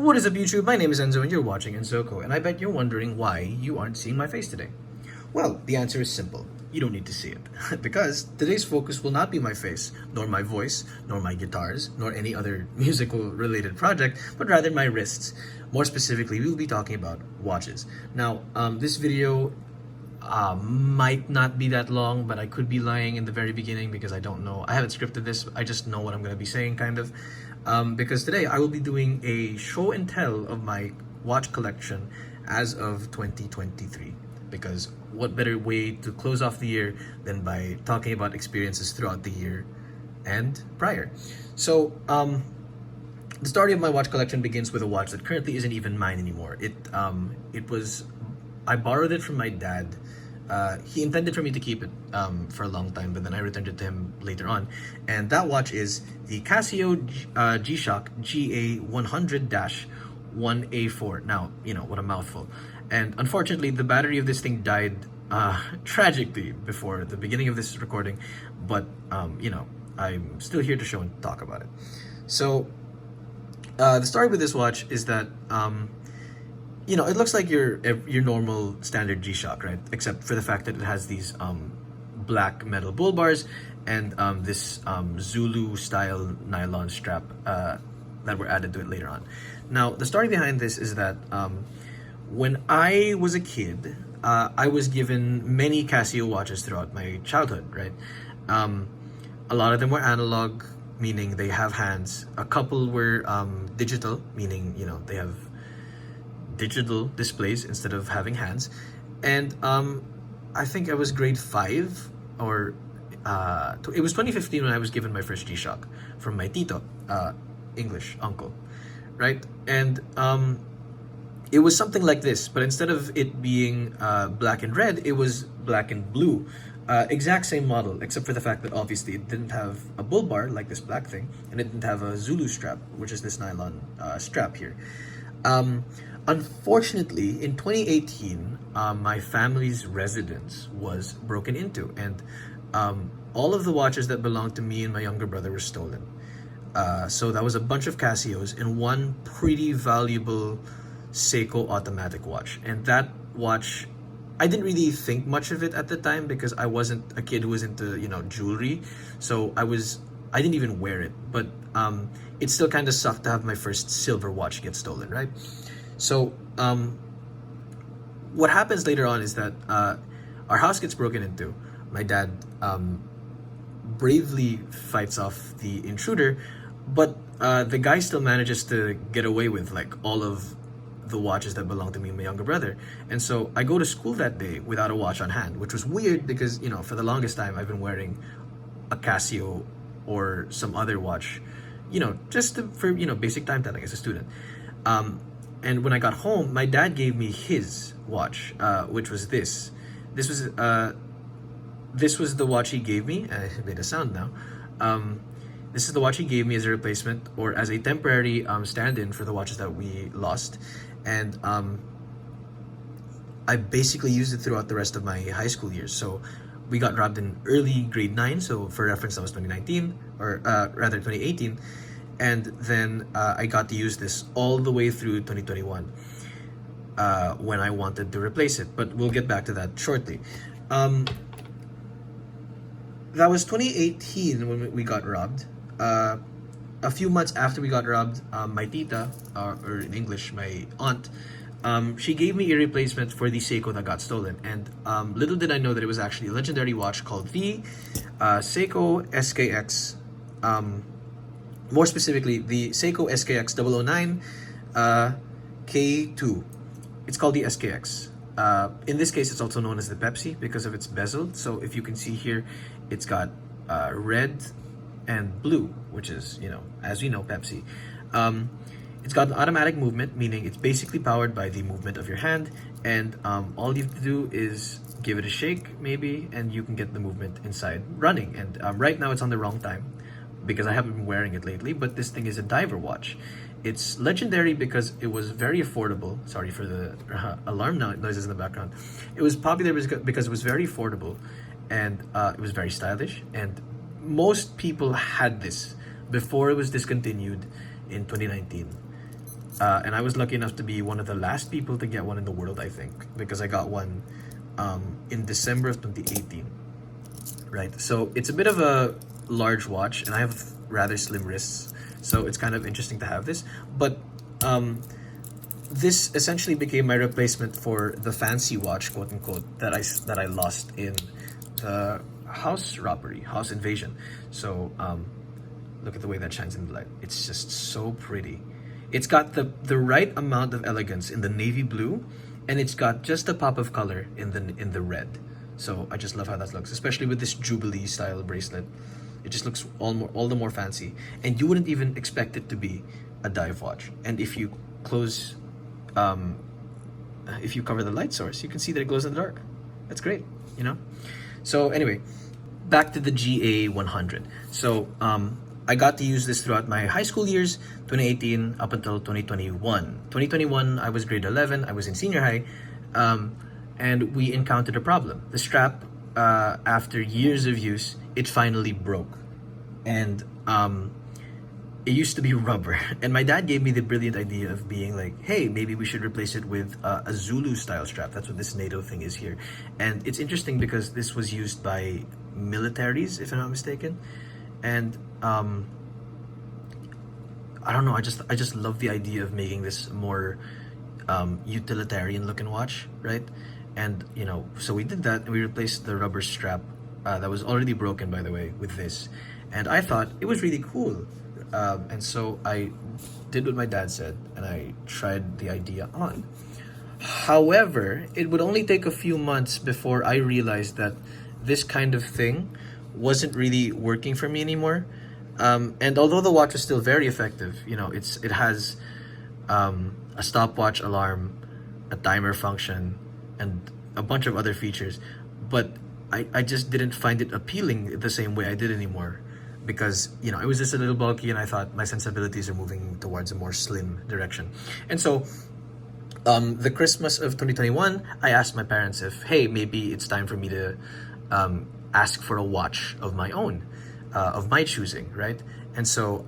What is up, YouTube? My name is Enzo and you're watching Enzo, and I bet you're wondering why you aren't seeing my face today. Well, the answer is simple. You don't need to see it. Because today's focus will not be my face, nor my voice, nor my guitars, nor any other musical related project, but rather my wrists. More specifically, we will be talking about watches. Now, this video might not be that long, but I could be lying in the very beginning because I don't know. I haven't scripted this. I just know what I'm going to be saying, kind of. Because today I will be doing a show and tell of my watch collection as of 2023. Because what better way to close off the year than by talking about experiences throughout the year and prior. So, the story of my watch collection begins with a watch that currently isn't even mine anymore. I borrowed it from my dad. He intended for me to keep it for a long time, but then I returned it to him later on. And that watch is the Casio G-Shock GA-100-1A4. Now, you know, what a mouthful. And unfortunately, the battery of this thing died tragically before the beginning of this recording. But, you know, I'm still here to show and talk about it. So, the story with this watch is that you know, it looks like your normal standard G-Shock, right? Except for the fact that it has these black metal bull bars and this Zulu style nylon strap that were added to it later on. Now, the story behind this is that when I was a kid, I was given many Casio watches throughout my childhood, right? A lot of them were analog, meaning they have hands. A couple were digital, meaning, you know, they have digital displays instead of having hands. And I think I was grade 5 or it was 2015 when I was given my first G-Shock from my tito, English uncle, right? And it was something like this, but instead of it being black and red, it was black and blue. Exact same model, except for the fact that obviously it didn't have a bull bar like this black thing, and it didn't have a Zulu strap, which is this nylon strap here. Unfortunately, in 2018, my family's residence was broken into, and all of the watches that belonged to me and my younger brother were stolen. So that was a bunch of Casios and one pretty valuable Seiko automatic watch. And that watch, I didn't really think much of it at the time because I wasn't a kid who was into, you know, jewelry. So I didn't even wear it, but it still kind of sucked to have my first silver watch get stolen, right? So, what happens later on is that our house gets broken into. My dad bravely fights off the intruder, but the guy still manages to get away with like all of the watches that belong to me and my younger brother. And so I go to school that day without a watch on hand, which was weird because, you know, for the longest time I've been wearing a Casio or some other watch, you know, just for, you know, basic time telling as a student. And when I got home, my dad gave me his watch, which was this. This was the watch he gave me. I made a sound now. This is the watch he gave me as a replacement or as a temporary stand-in for the watches that we lost. And I basically used it throughout the rest of my high school years. So we got robbed in early grade 9. So for reference, that was 2019, or rather 2018. And then I got to use this all the way through 2021 when I wanted to replace it. But we'll get back to that shortly. That was 2018 when we got robbed. A few months after we got robbed, my tita, or in English, my aunt, she gave me a replacement for the Seiko that got stolen. And little did I know that it was actually a legendary watch called the Seiko SKX. More specifically, the Seiko SKX 009 K2. It's called the SKX. In this case, it's also known as the Pepsi because of its bezel. So if you can see here, it's got red and blue, which is, you know, as we know, Pepsi. It's got an automatic movement, meaning it's basically powered by the movement of your hand. And all you have to do is give it a shake, maybe, and you can get the movement inside running. And right now it's on the wrong time, because I haven't been wearing it lately, but this thing is a diver watch. It's legendary because it was very affordable. Sorry for the alarm noises in the background. It was popular because it was very affordable, and it was very stylish, and most people had this before it was discontinued in 2019. and I was lucky enough to be one of the last people to get one in the world, I think, because I got one in December of 2018. Right, so it's a bit of a large watch, and I have rather slim wrists, so it's kind of interesting to have this. But this essentially became my replacement for the fancy watch, quote unquote, that I lost in the house robbery, house invasion. So look at the way that shines in the light. It's just so pretty. It's got the right amount of elegance in the navy blue, and it's got just a pop of color in the red. So I just love how that looks, especially with this Jubilee style bracelet. It just looks all the more fancy, and you wouldn't even expect it to be a dive watch. And if you close, if you cover the light source, you can see that it glows in the dark. That's great, you know. So anyway, back to the GA100. So I got to use this throughout my high school years, 2018 up until 2021. 2021, I was grade 11. I was in senior high. And we encountered a problem. The strap, after years of use, it finally broke. And it used to be rubber. And my dad gave me the brilliant idea of being like, hey, maybe we should replace it with a Zulu style strap. That's what this NATO thing is here. And it's interesting because this was used by militaries, if I'm not mistaken. And I don't know, I just love the idea of making this more utilitarian looking watch, right? And you know, so we did that, and we replaced the rubber strap that was already broken, by the way, with this. And I thought it was really cool, and so I did what my dad said, and I tried the idea on. However, it would only take a few months before I realized that this kind of thing wasn't really working for me anymore. And although the watch was still very effective, you know, it has a stopwatch alarm, a timer function, and a bunch of other features, but I just didn't find it appealing the same way I did anymore, because, you know, it was just a little bulky, and I thought my sensibilities are moving towards a more slim direction. And so the Christmas of 2021, I asked my parents if, hey, maybe it's time for me to ask for a watch of my own, of my choosing, right? And so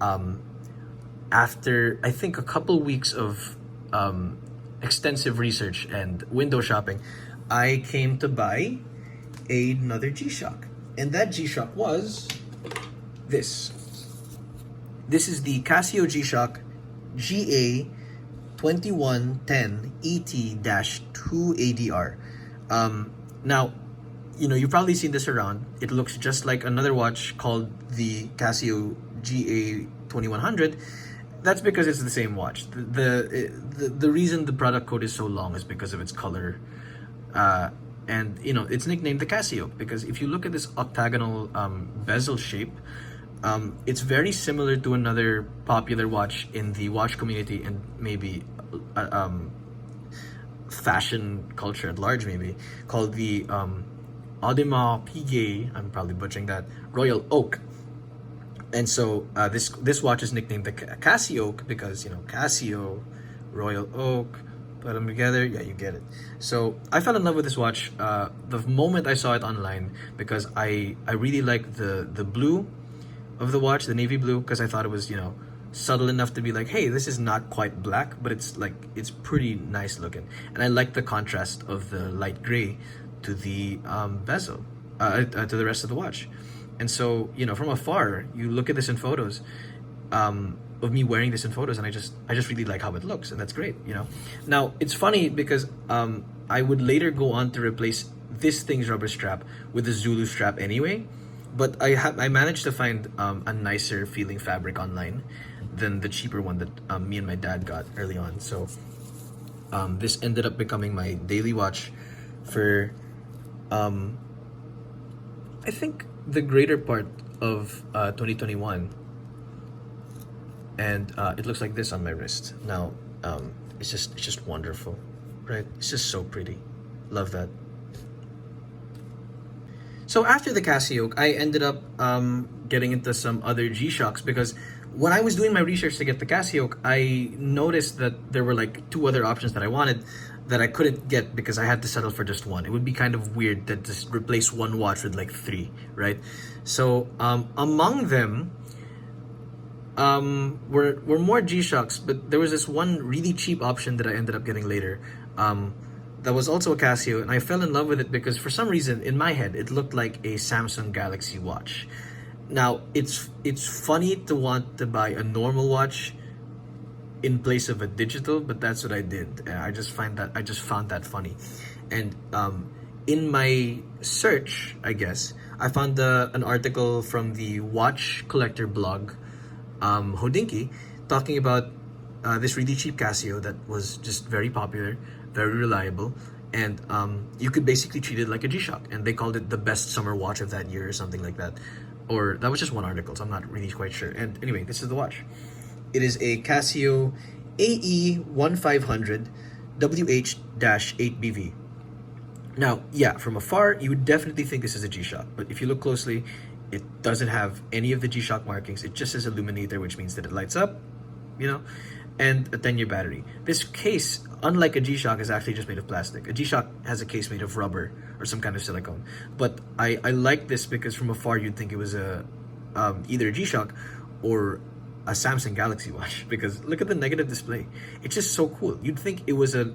after, I think, a couple weeks of extensive research and window shopping, I came to buy another G-Shock. And that G-Shock was this. This is the Casio G-Shock GA-2110ET-2ADR. Now, you know, you've probably seen this around. It looks just like another watch called the Casio GA-2100. That's because it's the same watch. The reason the product code is so long is because of its color. And, you know, it's nicknamed the CasiOak because if you look at this octagonal bezel shape, it's very similar to another popular watch in the watch community and maybe fashion culture at large, maybe, called the Audemars Piguet, I'm probably butchering that, Royal Oak. And so this watch is nicknamed the CasiOak because, you know, Casio, Royal Oak, put them together, yeah, you get it. So I fell in love with this watch the moment I saw it online because I really liked the blue of the watch, the navy blue, because I thought it was, you know, subtle enough to be like, hey, this is not quite black, but it's like, it's pretty nice looking. And I like the contrast of the light gray to the bezel, to the rest of the watch. And so, you know, from afar, you look at this in photos, of me wearing this in photos, and I just really like how it looks, and that's great, you know. Now, it's funny because I would later go on to replace this thing's rubber strap with a Zulu strap anyway, but I managed to find a nicer feeling fabric online than the cheaper one that me and my dad got early on. So this ended up becoming my daily watch for I think the greater part of 2021, and it looks like this on my wrist now. It's just wonderful, right? It's just so pretty. Love that. So after the CasiOak, I ended up getting into some other G-Shocks because when I was doing my research to get the CasiOak, I noticed that there were like two other options that I wanted that I couldn't get because I had to settle for just one. It would be kind of weird to just replace one watch with like three, right? So among them, were more G-Shocks, but there was this one really cheap option that I ended up getting later. That was also a Casio, and I fell in love with it because for some reason in my head it looked like a Samsung Galaxy watch. Now it's funny to want to buy a normal watch in place of a digital, but that's what I did. I just found that funny, and in my search, I guess I found an article from the watch collector blog, Hodinky, talking about this really cheap Casio that was just very popular, very reliable, and you could basically treat it like a G-Shock, and they called it the best summer watch of that year or something like that. Or that was just one article, so I'm not really quite sure. And anyway, this is the watch. It is a Casio AE-1500WH-8BV. Now, yeah, from afar, you would definitely think this is a G-Shock, but if you look closely, it doesn't have any of the G-Shock markings. It just says illuminator, which means that it lights up, you know, and a 10-year battery. This case, unlike a G-Shock, is actually just made of plastic. A G-Shock has a case made of rubber or some kind of silicone. But I like this because from afar, you'd think it was either a G-Shock or a Samsung Galaxy watch, because look at the negative display. It's just so cool. You'd think it was a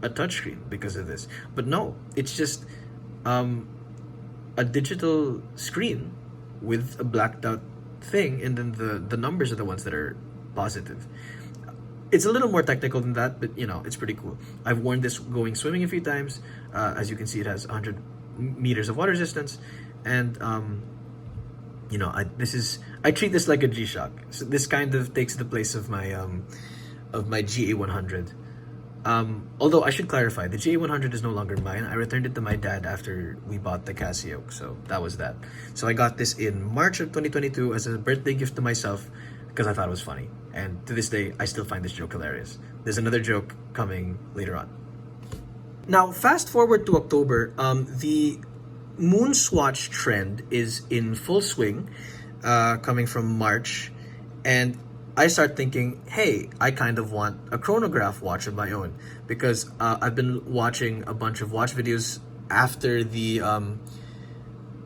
touchscreen because of this, but no, it's just a digital screen with a blacked out thing, and then the numbers are the ones that are positive. It's a little more technical than that, but you know, it's pretty cool. I've worn this going swimming a few times. As you can see, it has 100 meters of water resistance, and you know, I treat this like a G-Shock. So this kind of takes the place of my GA100. Although I should clarify, the GA100 is no longer mine. I returned it to my dad after we bought the CasiOak, so that was that. So I got this in March of 2022 as a birthday gift to myself because I thought it was funny. And to this day, I still find this joke hilarious. There's another joke coming later on. Now, fast forward to October, the MoonSwatch trend is in full swing, coming from March, and I start thinking, hey, I kind of want a chronograph watch of my own, because I've been watching a bunch of watch videos after the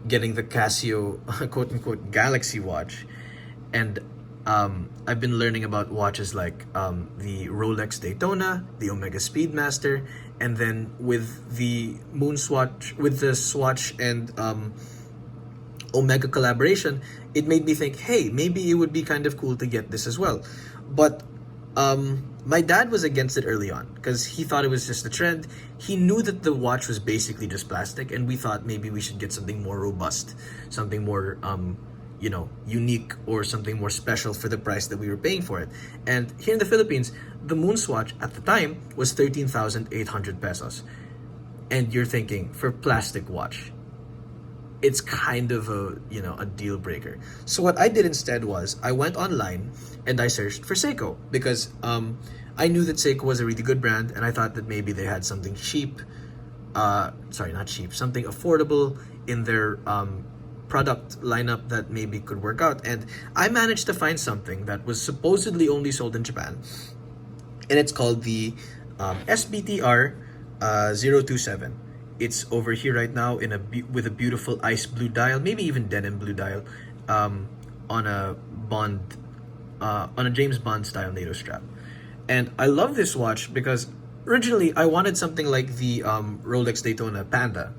getting the Casio quote-unquote Galaxy watch, and I've been learning about watches like the Rolex Daytona, the Omega Speedmaster, and then with the MoonSwatch, with the Swatch and Omega collaboration, it made me think, hey, maybe it would be kind of cool to get this as well. But my dad was against it early on because he thought it was just a trend. He knew that the watch was basically just plastic, and we thought maybe we should get something more robust, something more you know, unique, or something more special for the price that we were paying for it. And here in the Philippines, the MoonSwatch at the time was 13,800 pesos. And you're thinking, for plastic watch, it's kind of a, you know, a deal breaker. So what I did instead was I went online and I searched for Seiko, because I knew that Seiko was a really good brand, and I thought that maybe they had something cheap, sorry, not cheap, something affordable in their product lineup that maybe could work out. And I managed to find something that was supposedly only sold in Japan, and it's called the SBTR 027. It's over here right now in with a beautiful ice blue dial, maybe even denim blue dial, on a James Bond style NATO strap. And I love this watch because originally I wanted something like the Rolex Daytona Panda,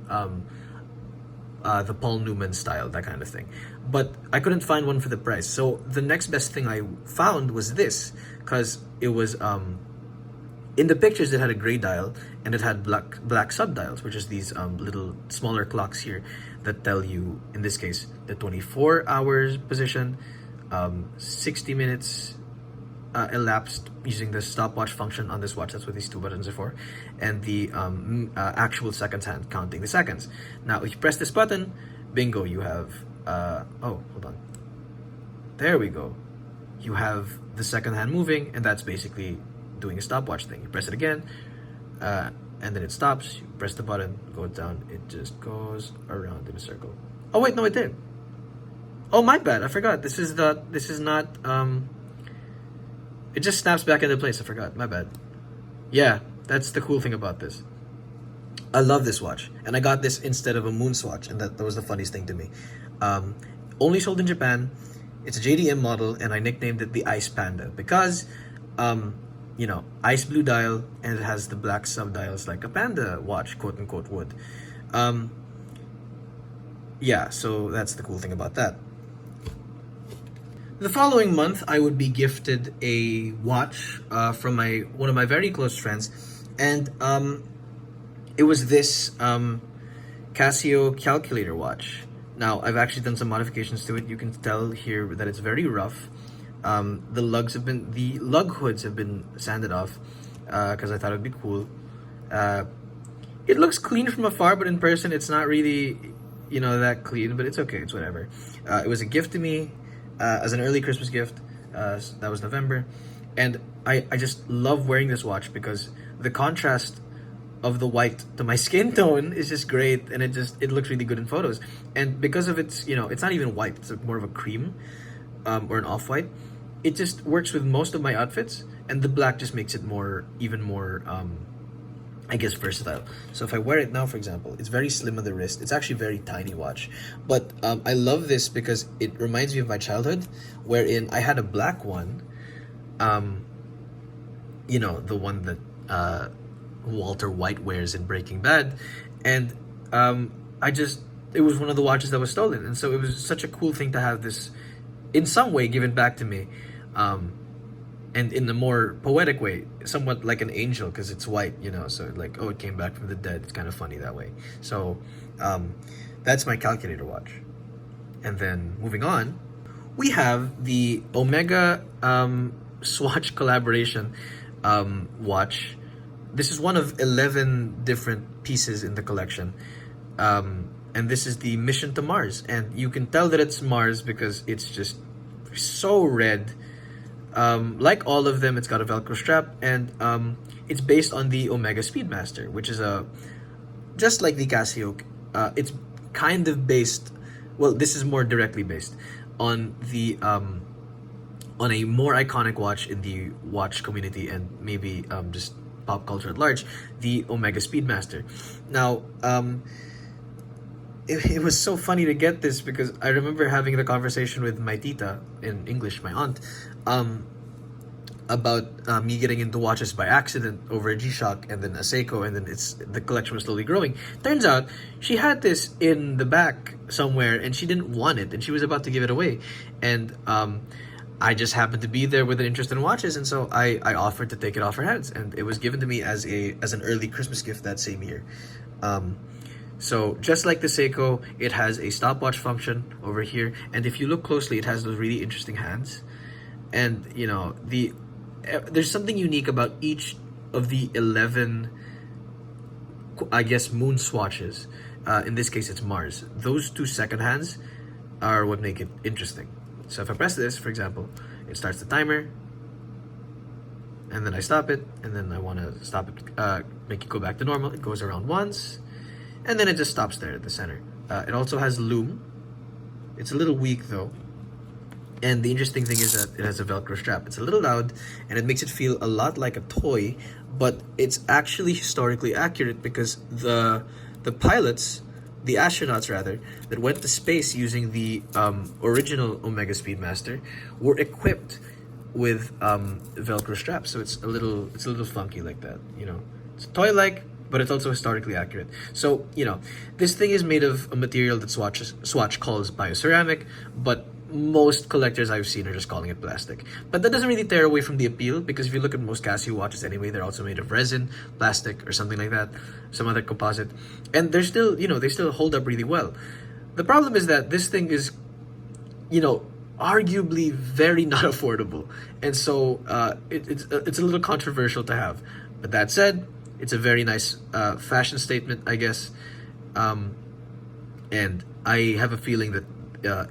the Paul Newman style, that kind of thing. But I couldn't find one for the price. So the next best thing I found was this, because it was in the pictures it had a gray dial, and it had black subdials, which is these little smaller clocks here that tell you, in this case, the 24 hours position, 60 minutes elapsed using the stopwatch function on this watch. That's what these two buttons are for, and the actual seconds hand, counting the seconds. Now if you press this button, bingo, you have oh, hold on, there we go, you have the second hand moving, and that's basically doing a stopwatch thing. You press it again, and then it stops. You press the button, go down, it just goes around in a circle. Oh wait, no, it did. Oh, my bad, I forgot. This is not it just snaps back into place. I forgot, my bad. Yeah, that's the cool thing about this. I love this watch, and I got this instead of a MoonSwatch, and that was the funniest thing to me. Only sold in Japan, It's a JDM model, and I nicknamed it the Ice Panda because, you know, ice blue dial, and it has the black sub-dials like a Panda watch, quote unquote, would. Yeah, so that's the cool thing about that. The following month, I would be gifted a watch from one of my very close friends, and it was this Casio calculator watch. Now, I've actually done some modifications to it. You can tell here that it's very rough. The lug hoods have been sanded off because I thought it would be cool. It looks clean from afar, but in person, it's not really, you know, that clean. But it's okay. It's whatever. It was a gift to me as an early Christmas gift. That was November, and I just love wearing this watch because the contrast of the white to my skin tone is just great, and it looks really good in photos. And because of its, you know, it's not even white, it's more of a cream or an off-white. It just works with most of my outfits, and the black just makes it even more I guess versatile. So if I wear it now, for example, it's very slim on the wrist. It's actually a very tiny watch, but I love this because it reminds me of my childhood, wherein I had a black one, you know, the one that Walter White wears in Breaking Bad, and it was one of the watches that was stolen, and so it was such a cool thing to have this in some way given back to me, and in a more poetic way, somewhat like an angel, because it's white, you know, so like, oh, it came back from the dead. It's kind of funny that way. So that's my calculator watch. And then moving on, we have the Omega Swatch collaboration watch. This is one of 11 different pieces in the collection. And this is the Mission to Mars. And you can tell that it's Mars because it's just so red. Like all of them, it's got a Velcro strap. And it's based on the Omega Speedmaster, which is just like the CasiOak. It's kind of based, well, this is more directly based on the on a more iconic watch in the watch community, and maybe just pop culture at large, the Omega Speedmaster. Now, it was so funny to get this because I remember having the conversation with my tita, in English, my aunt, about me getting into watches by accident over a G-Shock and then a Seiko, and then the collection was slowly growing. Turns out she had this in the back somewhere and she didn't want it, and she was about to give it away, and I just happened to be there with an interest in watches, and so I offered to take it off her hands, and it was given to me as an early Christmas gift that same year. So just like the Seiko, it has a stopwatch function over here, and if you look closely, it has those really interesting hands. And you know, there's something unique about each of the 11, I guess, MoonSwatches. In this case, it's Mars. Those two second hands are what make it interesting. So if I press this, for example, it starts the timer, and then I stop it, and then I want to stop it, make it go back to normal. It goes around once, and then it just stops there at the center. It also has loom. It's a little weak though. And the interesting thing is that it has a Velcro strap. It's a little loud, and it makes it feel a lot like a toy, but it's actually historically accurate because the pilots, the astronauts rather, that went to space using the original Omega Speedmaster were equipped with Velcro straps. So it's a little funky like that, you know. It's toy-like, but it's also historically accurate. So, you know, this thing is made of a material that Swatch calls bioceramic, but most collectors I've seen are just calling it plastic. But that doesn't really tear away from the appeal, because if you look at most Casio watches anyway, they're also made of resin, plastic, or something like that, some other composite. And they're still, you know, they still hold up really well. The problem is that this thing is, you know, arguably very not affordable. And so it's a little controversial to have. But that said, it's a very nice fashion statement, I guess. And I have a feeling that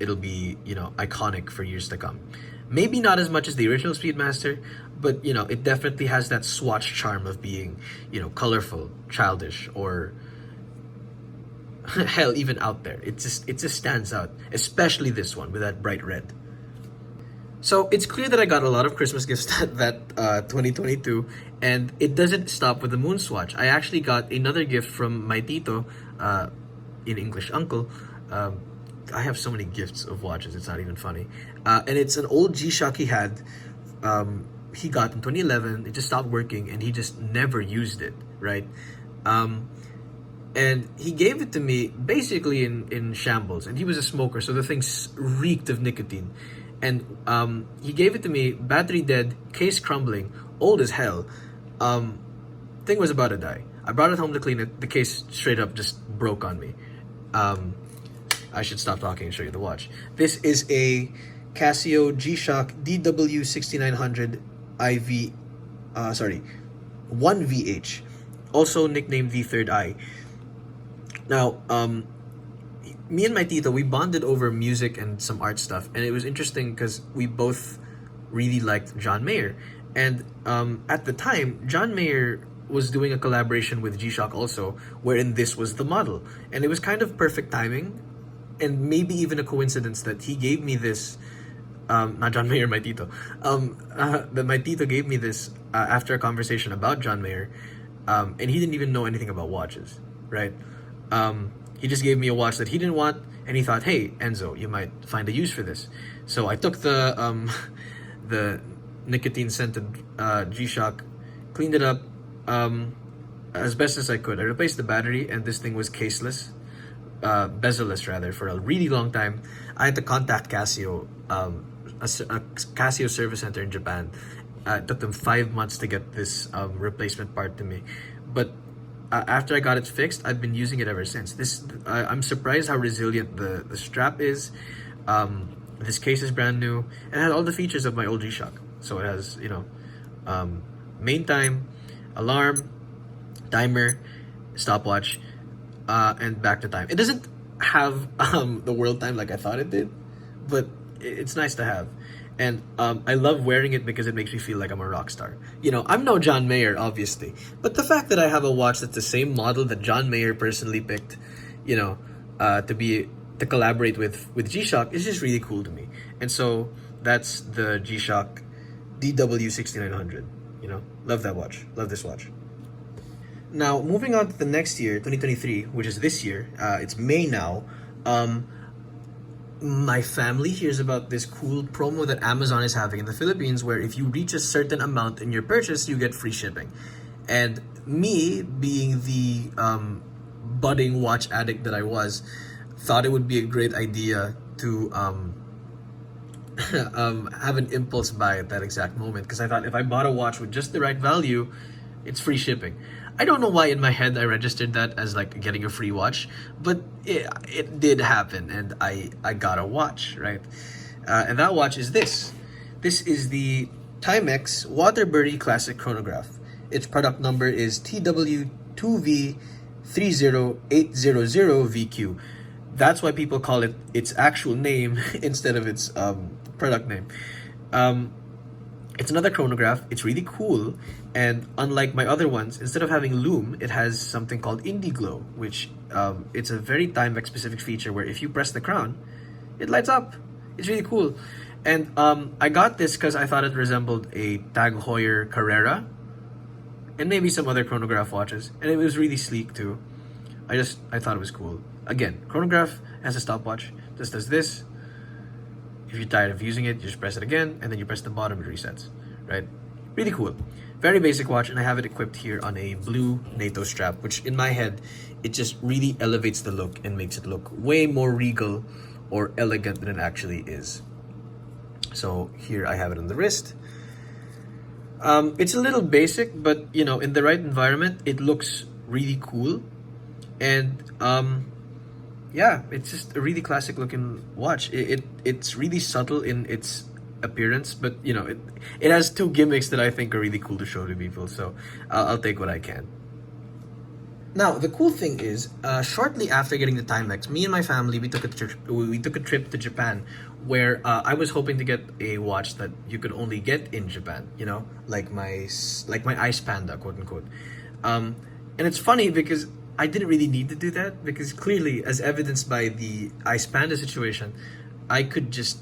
it'll be, you know, iconic for years to come. Maybe not as much as the original Speedmaster, but, you know, it definitely has that Swatch charm of being, you know, colorful, childish, or hell, even out there. It just stands out, especially this one with that bright red. So it's clear that I got a lot of Christmas gifts that 2022, and it doesn't stop with the MoonSwatch. I actually got another gift from my tito, in English uncle, I have so many gifts of watches, it's not even funny. And it's an old G-Shock he had. He got in 2011. It just stopped working, and he just never used it, right? And he gave it to me basically in shambles. And he was a smoker, so the thing reeked of nicotine. And he gave it to me, battery dead, case crumbling, old as hell. Thing was about to die. I brought it home to clean it. The case straight up just broke on me. I should stop talking and show you the watch. This is a Casio G-Shock DW6900 1VH, also nicknamed the Third Eye. Now, me and my tito, we bonded over music and some art stuff, and it was interesting because we both really liked John Mayer. And at the time, John Mayer was doing a collaboration with G-Shock also, wherein this was the model. And it was kind of perfect timing, and maybe even a coincidence that he gave me this, not John Mayer, my tito, that my tito gave me this after a conversation about John Mayer, and he didn't even know anything about watches, right? He just gave me a watch that he didn't want, and he thought, hey, Enzo, you might find a use for this. So I took the nicotine-scented G-Shock, cleaned it up as best as I could. I replaced the battery, and this thing was caseless, bezel-less rather, for a really long time. I had to contact Casio, a Casio service center in Japan. It took them 5 months to get this replacement part to me. But after I got it fixed, I've been using it ever since. I'm surprised how resilient the strap is. This case is brand new. It had all the features of my old G-Shock. So it has, main time, alarm, timer, stopwatch, and back to time. It doesn't have the world time like I thought it did, but it's nice to have. And I love wearing it because it makes me feel like I'm a rock star. I'm no John Mayer, obviously, but the fact that I have a watch that's the same model that John Mayer personally picked, to collaborate with G-Shock is just really cool to me. And so that's the G-Shock DW6900. Love that watch. Love this watch. Now, moving on to the next year, 2023, which is this year. It's May now. My family hears about this cool promo that Amazon is having in the Philippines, where if you reach a certain amount in your purchase, you get free shipping. And me, being the budding watch addict that I was, thought it would be a great idea to have an impulse buy at that exact moment, because I thought if I bought a watch with just the right value, it's free shipping. I don't know why in my head I registered that as like getting a free watch, but it did happen, and I got a watch, right? And that watch is this. This is the Timex Waterbury Classic Chronograph. Its product number is TW2V30800VQ. That's why people call it its actual name instead of its product name. It's another chronograph. It's really cool, and unlike my other ones, instead of having lume, it has something called Indiglow, which it's a very Timex specific feature where if you press the crown, it lights up. It's really cool. And I got this because I thought it resembled a Tag Heuer Carrera and maybe some other chronograph watches, and it was really sleek too. I thought it was cool. Again, chronograph has a stopwatch, just does this. If you're tired of using it, you just press it again, and then you press the bottom, it resets, right? Really cool. Very basic watch, and I have it equipped here on a blue NATO strap, which in my head, it just really elevates the look and makes it look way more regal or elegant than it actually is. So here I have it on the wrist. It's a little basic, but in the right environment, it looks really cool. And yeah, it's just a really classic looking watch. It's really subtle in its appearance, but it has two gimmicks that I think are really cool to show to people. So I'll take what I can. Now the cool thing is, shortly after getting the Timex, me and my family we took a trip to Japan, where I was hoping to get a watch that you could only get in Japan. Like my Ice Panda, quote unquote. And it's funny because I didn't really need to do that, because clearly, as evidenced by the Ice Panda situation, I could just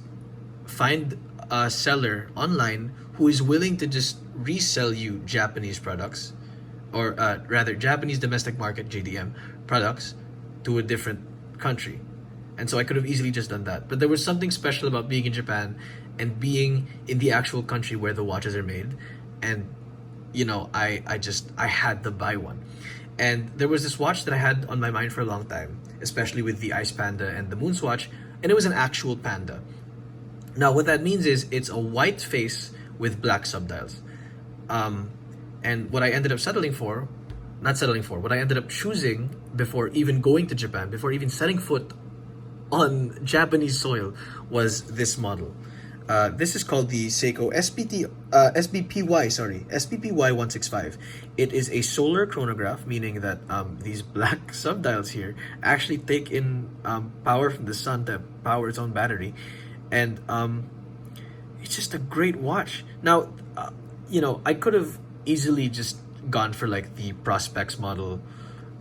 find a seller online who is willing to just resell you Japanese products, or rather Japanese domestic market JDM products, to a different country. And so I could have easily just done that. But there was something special about being in Japan and being in the actual country where the watches are made. And, you know, I had to buy one. And there was this watch that I had on my mind for a long time, especially with the Ice Panda and the MoonSwatch, and it was an actual Panda. Now, what that means is it's a white face with black subdials. And what I ended up what I ended up choosing before even going to Japan, before even setting foot on Japanese soil, was this model. This is called the Seiko SBPY-165. It is a solar chronograph, meaning that these black subdials here actually take in power from the sun to power its own battery. And it's just a great watch. Now, you know, I could have easily just gone for like the Prospex model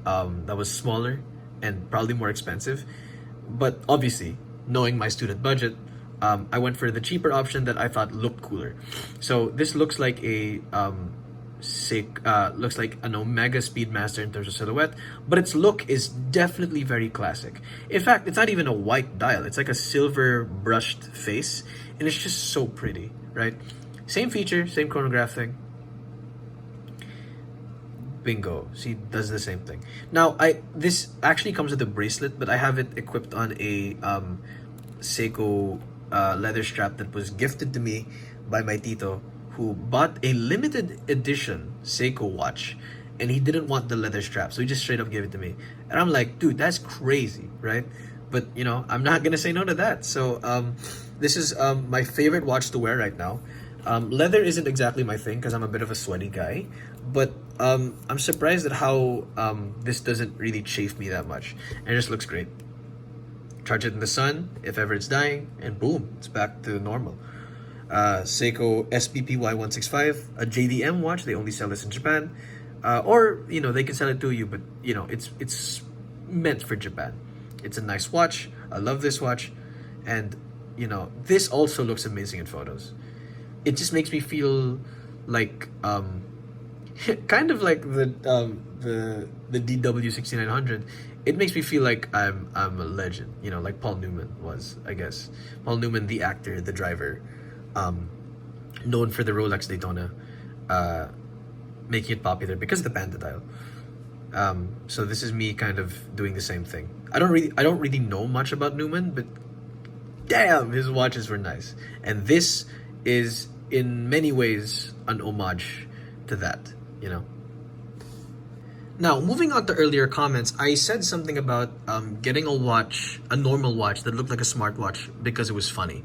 that was smaller and probably more expensive. But obviously, knowing my student budget, I went for the cheaper option that I thought looked cooler. So this looks like a looks like an Omega Speedmaster in terms of silhouette, but its look is definitely very classic. In fact, it's not even a white dial. It's like a silver brushed face, and it's just so pretty, right? Same feature, same chronograph thing. Bingo. See, does the same thing. Now, this actually comes with a bracelet, but I have it equipped on a Seiko leather strap that was gifted to me by my tito, who bought a limited edition Seiko watch, and he didn't want the leather strap, so he just straight up gave it to me. And I'm like, dude, that's crazy, right? But, you know, I'm not gonna say no to that. So this is my favorite watch to wear right now. Leather isn't exactly my thing because I'm a bit of a sweaty guy, but I'm surprised at how this doesn't really chafe me that much, and it just looks great. Charge it in the sun if ever it's dying, and boom, it's back to normal. Seiko SBPY-165, a JDM watch. They only sell this in Japan, or you know, they can sell it to you, but you know, it's meant for Japan. It's a nice watch. I love this watch, and you know, this also looks amazing in photos. It just makes me feel like kind of like the DW6900. It makes me feel like I'm a legend, you know, like Paul Newman was, I guess. Paul Newman, the actor, the driver, known for the Rolex Daytona, making it popular because of the Panda dial. So this is me kind of doing the same thing. I don't really know much about Newman, but damn, his watches were nice. And this is in many ways an homage to that, you know. Now, moving on to earlier comments, I said something about getting a normal watch that looked like a smartwatch because it was funny.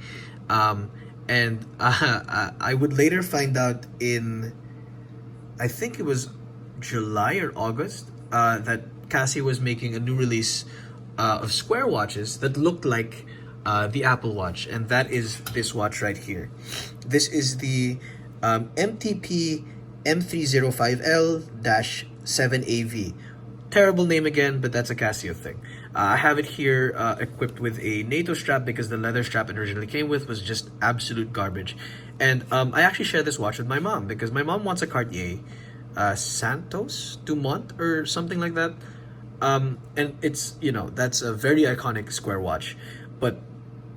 And I would later find out in, I think it was July or August, that Casio was making a new release of square watches that looked like the Apple Watch, and that is this watch right here. This is the MTP-M305L-7AV. Terrible name again, but that's a Casio thing. I have it here equipped with a NATO strap because the leather strap it originally came with was just absolute garbage. And I actually share this watch with my mom because my mom wants a Cartier Santos Dumont or something like that. And it's, you know, that's a very iconic square watch, but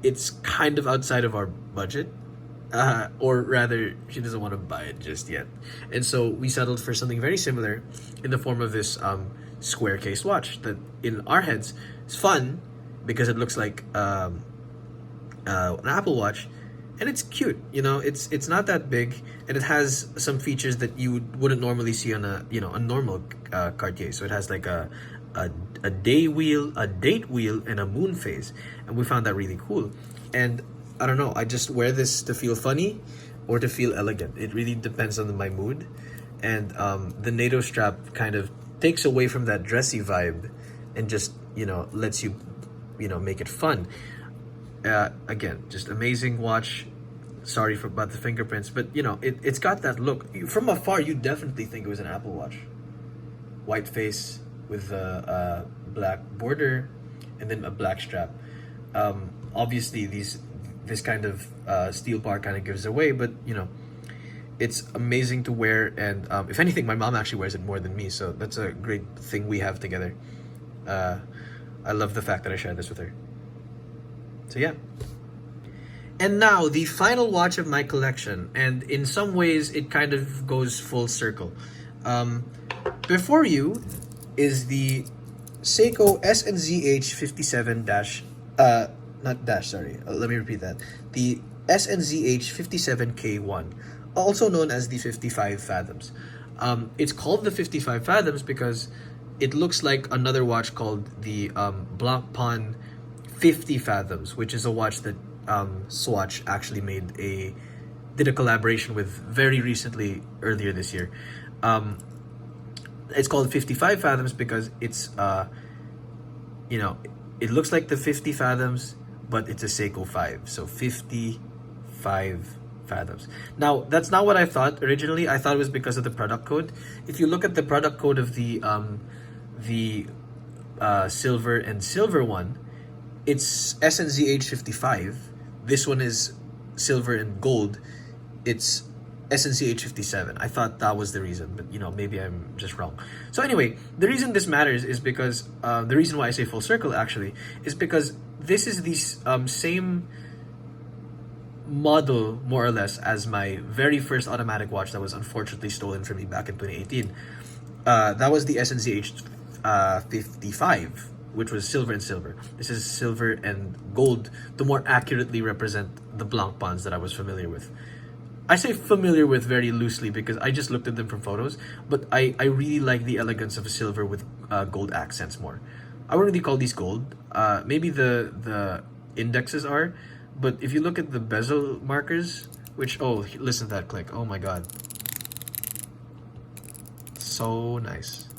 it's kind of outside of our budget. Or rather, she doesn't want to buy it just yet. And so we settled for something very similar in the form of this square case watch that in our heads is fun because it looks like an Apple Watch, and it's cute. You know, it's not that big, and it has some features that you wouldn't normally see on a normal Cartier. So it has like a day wheel, a date wheel, and a moon phase, and we found that really cool. And I don't know, I just wear this to feel funny or to feel elegant. It really depends on my mood. And the NATO strap kind of takes away from that dressy vibe and just, you know, lets you, you know, make it fun. Again, just amazing watch. Sorry about the fingerprints, but you know, it's got that look. From afar, you definitely think it was an Apple Watch. White face with a black border and then a black strap. Obviously, this kind of steel bar kind of gives away, but you know, it's amazing to wear. And if anything, my mom actually wears it more than me, so that's a great thing we have together. I love the fact that I share this with her. So yeah. And now the final watch of my collection, and in some ways it kind of goes full circle. Before you is the Seiko SNZH-57 dash, not dash, sorry, let me repeat that. The SNZH-57K1, also known as the 55 Fathoms. It's called the 55 Fathoms because it looks like another watch called the Blancpain 50 Fathoms, which is a watch that Swatch actually did a collaboration with very recently, earlier this year. It's called 55 Fathoms because it's, you know, it looks like the 50 Fathoms, but it's a Seiko 5. So 55 Fathoms. Now, that's not what I thought originally. I thought it was because of the product code. If you look at the product code of the silver and silver one, it's SNZH55. This one is silver and gold. It's SNZH57. I thought that was the reason, but you know, maybe I'm just wrong. So anyway, the reason this matters is because the reason why I say full circle actually is because this is the same model, more or less, as my very first automatic watch that was unfortunately stolen from me back in 2018. That was the SNZH55, which was silver and silver. This is silver and gold to more accurately represent the Blancpains that I was familiar with. I say familiar with very loosely because I just looked at them from photos, but I really like the elegance of a silver with gold accents more. I wouldn't really call these gold. Maybe the indexes are, but if you look at the bezel markers, which, oh, listen to that click. Oh my god. So nice.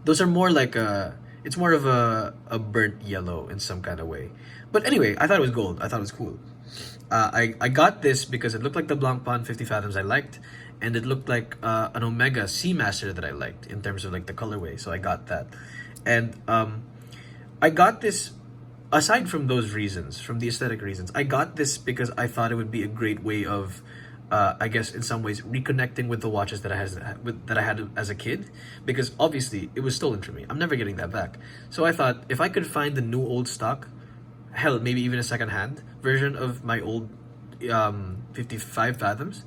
Those are more like it's more of a burnt yellow in some kind of way. But anyway, I thought it was gold. I thought it was cool. I got this because it looked like the Blancpain 50 Fathoms I liked, and it looked like an Omega Seamaster that I liked in terms of like the colorway, so I got that. And I got this, aside from those reasons, from the aesthetic reasons, I got this because I thought it would be a great way of, I guess in some ways, reconnecting with the watches that I had as a kid, because obviously it was stolen from me. I'm never getting that back. So I thought if I could find the new old stock, hell, maybe even a second-hand version of my old 55 Fathoms,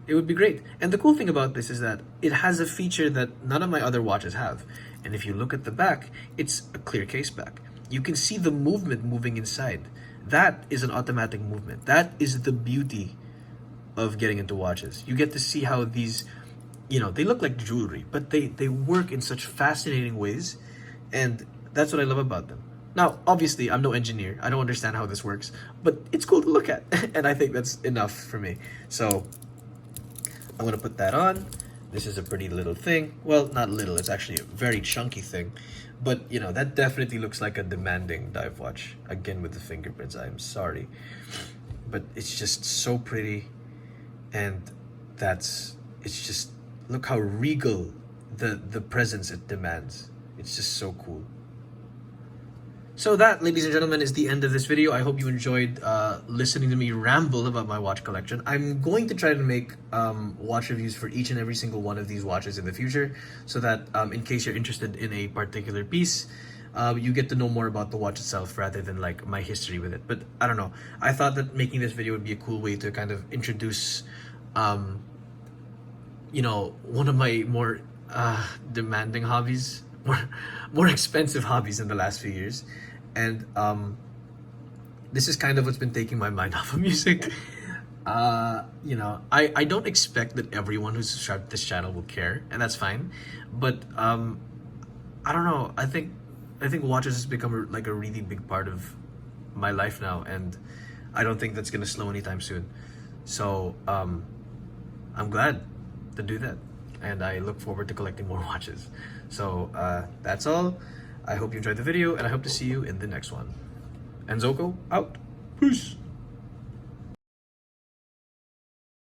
it would be great. And the cool thing about this is that it has a feature that none of my other watches have. And if you look at the back, it's a clear case back. You can see the moving inside. That is an automatic movement. That is the beauty of getting into watches. You get to see how these, you know, they look like jewelry, but they work in such fascinating ways, and that's what I love about them. Now, obviously, I'm no engineer. I don't understand how this works, but it's cool to look at, and I think that's enough for me. So, I'm gonna put that on. This is a pretty little thing. Well, not little, it's actually a very chunky thing. But, you know, that definitely looks like a demanding dive watch. Again, with the fingerprints, I'm sorry. But it's just so pretty, and it's just, look how regal the presence it demands. It's just so cool. So that, ladies and gentlemen, is the end of this video. I hope you enjoyed listening to me ramble about my watch collection. I'm going to try to make watch reviews for each and every single one of these watches in the future, so that in case you're interested in a particular piece, you get to know more about the watch itself rather than like my history with it. But I don't know. I thought that making this video would be a cool way to kind of introduce, you know, one of my more demanding hobbies, more expensive hobbies in the last few years. And this is kind of what's been taking my mind off of music. You know, I don't expect that everyone who's subscribed to this channel will care, and that's fine. But I don't know. I think watches has become like a really big part of my life now, and I don't think that's gonna slow anytime soon. So I'm glad to do that, and I look forward to collecting more watches. So that's all. I hope you enjoyed the video, and I hope to see you in the next one. Enzo out. Peace.